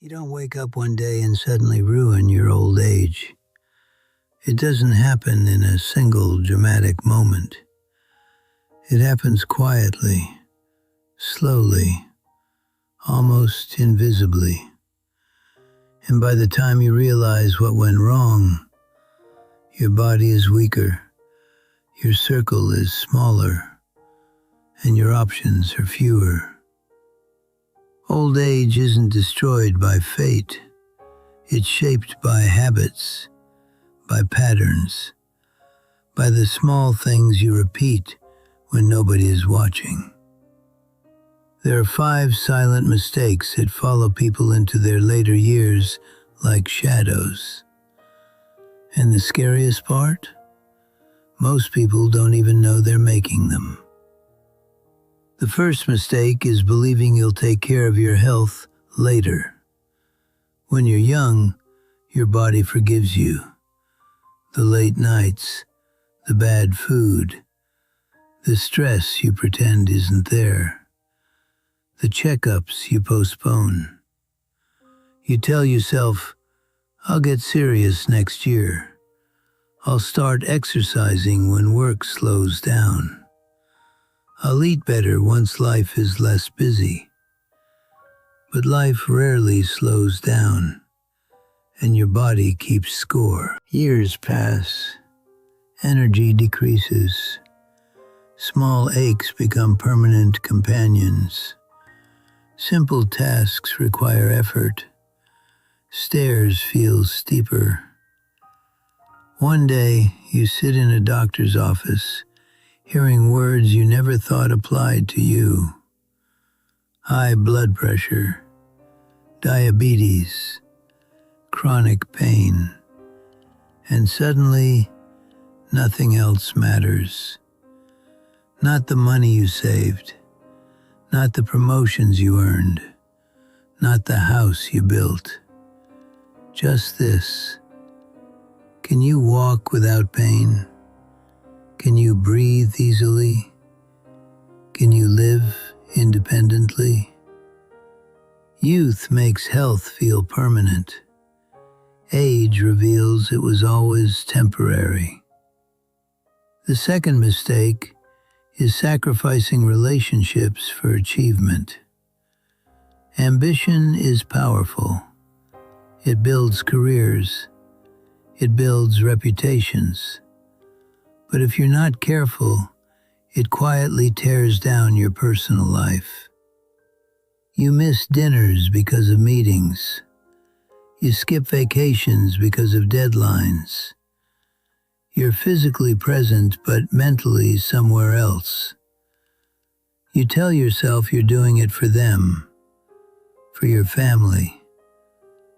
You don't wake up one day and suddenly ruin your old age. It doesn't happen in a single dramatic moment. It happens quietly, slowly, almost invisibly. And by the time you realize what went wrong, your body is weaker, your circle is smaller, and your options are fewer. Old age isn't destroyed by fate. It's shaped by habits, by patterns, by the small things you repeat when nobody is watching. There are 5 silent mistakes that follow people into their later years like shadows. And the scariest part? Most people don't even know they're making them. The first mistake is believing you'll take care of your health later. When you're young, your body forgives you. The late nights, the bad food, the stress you pretend isn't there, the checkups you postpone. You tell yourself, I'll get serious next year. I'll start exercising when work slows down. I'll eat better once life is less busy. But life rarely slows down, and your body keeps score. Years pass, energy decreases, small aches become permanent companions. Simple tasks require effort, stairs feel steeper. One day, you sit in a doctor's office, hearing words you never thought applied to you. High blood pressure, diabetes, chronic pain, and suddenly nothing else matters. Not the money you saved, not the promotions you earned, not the house you built. Just this. Can you walk without pain? Can you breathe easily? Can you live independently? Youth makes health feel permanent. Age reveals it was always temporary. The second mistake is sacrificing relationships for achievement. Ambition is powerful. It builds careers. It builds reputations. But if you're not careful, it quietly tears down your personal life. You miss dinners because of meetings. You skip vacations because of deadlines. You're physically present but mentally somewhere else. You tell yourself you're doing it for them, for your family,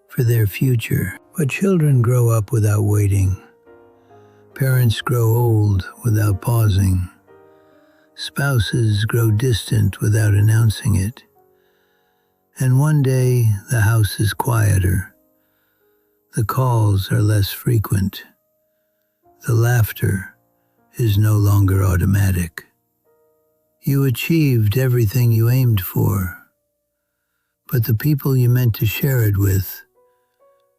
for their future. But children grow up without waiting. Parents grow old without pausing. Spouses grow distant without announcing it. And one day, the house is quieter. The calls are less frequent. The laughter is no longer automatic. You achieved everything you aimed for, but the people you meant to share it with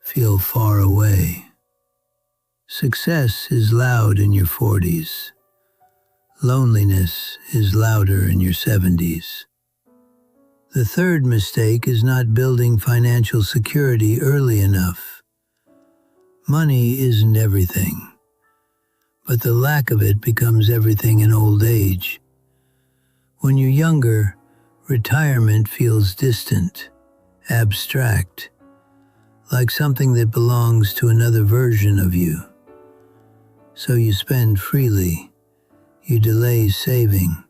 feel far away. Success is loud in your 40s. Loneliness is louder in your 70s. The third mistake is not building financial security early enough. Money isn't everything, but the lack of it becomes everything in old age. When you're younger, retirement feels distant, abstract, like something that belongs to another version of you. So you spend freely, you delay saving,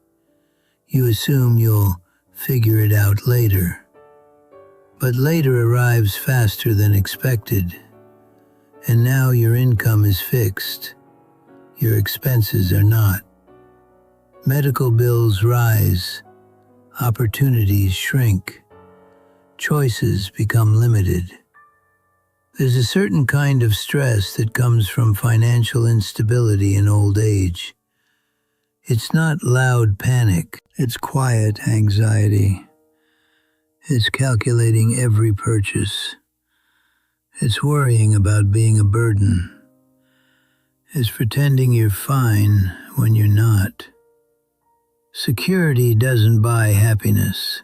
you assume you'll figure it out later. But later arrives faster than expected, and now your income is fixed, your expenses are not. Medical bills rise, opportunities shrink, choices become limited. There's a certain kind of stress that comes from financial instability in old age. It's not loud panic, it's quiet anxiety. It's calculating every purchase. It's worrying about being a burden. It's pretending you're fine when you're not. Security doesn't buy happiness,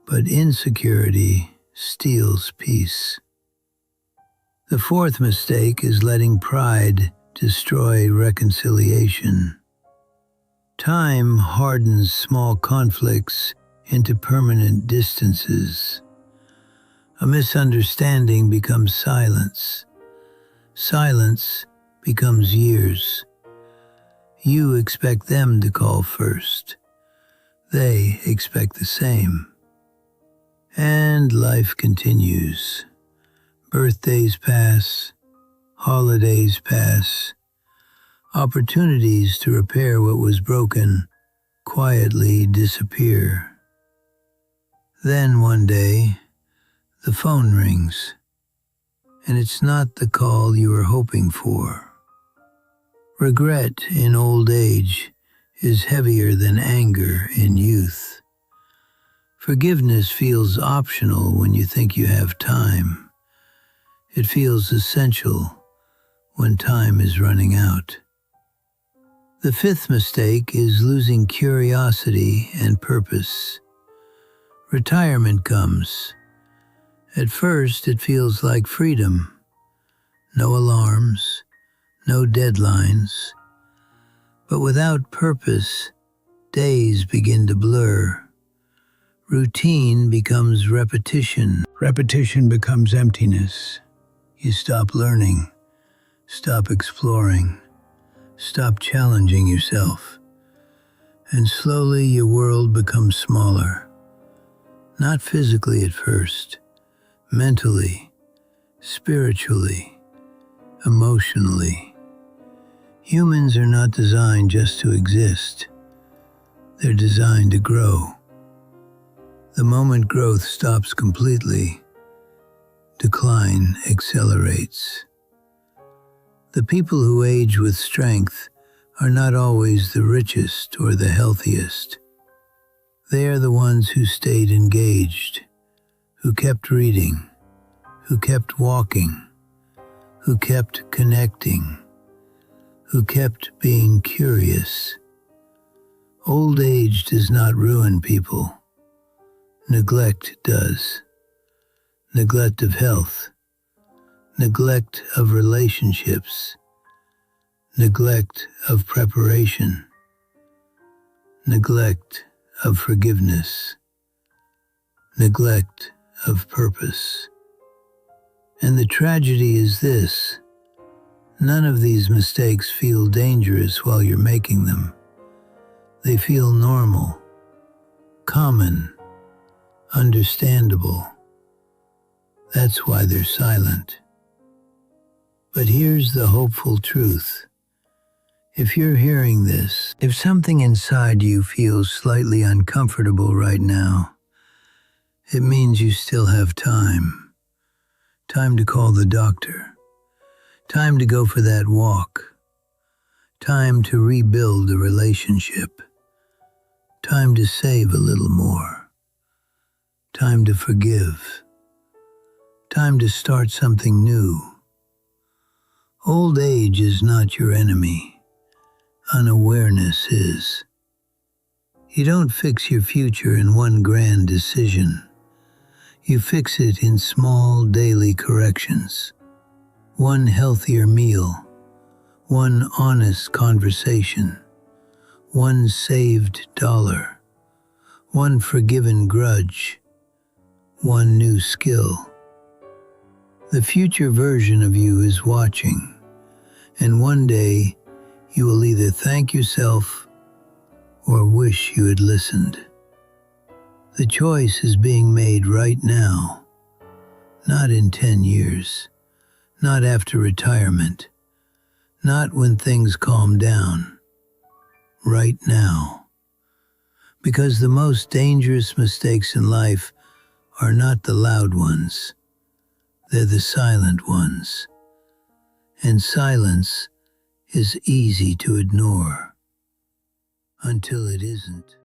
but insecurity steals peace. The fourth mistake is letting pride destroy reconciliation. Time hardens small conflicts into permanent distances. A misunderstanding becomes silence. Silence becomes years. You expect them to call first. They expect the same. And life continues. Birthdays pass. Holidays pass. Opportunities to repair what was broken quietly disappear. Then one day, the phone rings, and it's not the call you were hoping for. Regret in old age is heavier than anger in youth. Forgiveness feels optional when you think you have time. It feels essential when time is running out. The fifth mistake is losing curiosity and purpose. Retirement comes. At first, it feels like freedom. No alarms, no deadlines. But without purpose, days begin to blur. Routine becomes repetition. Repetition becomes emptiness. You stop learning, stop exploring, stop challenging yourself. And slowly your world becomes smaller. Not physically at first, mentally, spiritually, emotionally. Humans are not designed just to exist. They're designed to grow. The moment growth stops completely, decline accelerates. The people who age with strength are not always the richest or the healthiest. They are the ones who stayed engaged, who kept reading, who kept walking, who kept connecting, who kept being curious. Old age does not ruin people. Neglect does. Neglect of health, neglect of relationships, neglect of preparation, neglect of forgiveness, neglect of purpose. And the tragedy is this: none of these mistakes feel dangerous while you're making them. They feel normal, common, understandable. That's why they're silent. But here's the hopeful truth. If you're hearing this, if something inside you feels slightly uncomfortable right now, it means you still have time. Time to call the doctor. Time to go for that walk. Time to rebuild a relationship. Time to save a little more. Time to forgive. Time to start something new. Old age is not your enemy. Unawareness is. You don't fix your future in one grand decision. You fix it in small daily corrections. One healthier meal. One honest conversation. One saved dollar. One forgiven grudge. One new skill. The future version of you is watching, and one day you will either thank yourself or wish you had listened. The choice is being made right now, not in 10 years, not after retirement, not when things calm down, right now. Because the most dangerous mistakes in life are not the loud ones. They're the silent ones. And silence is easy to ignore until it isn't.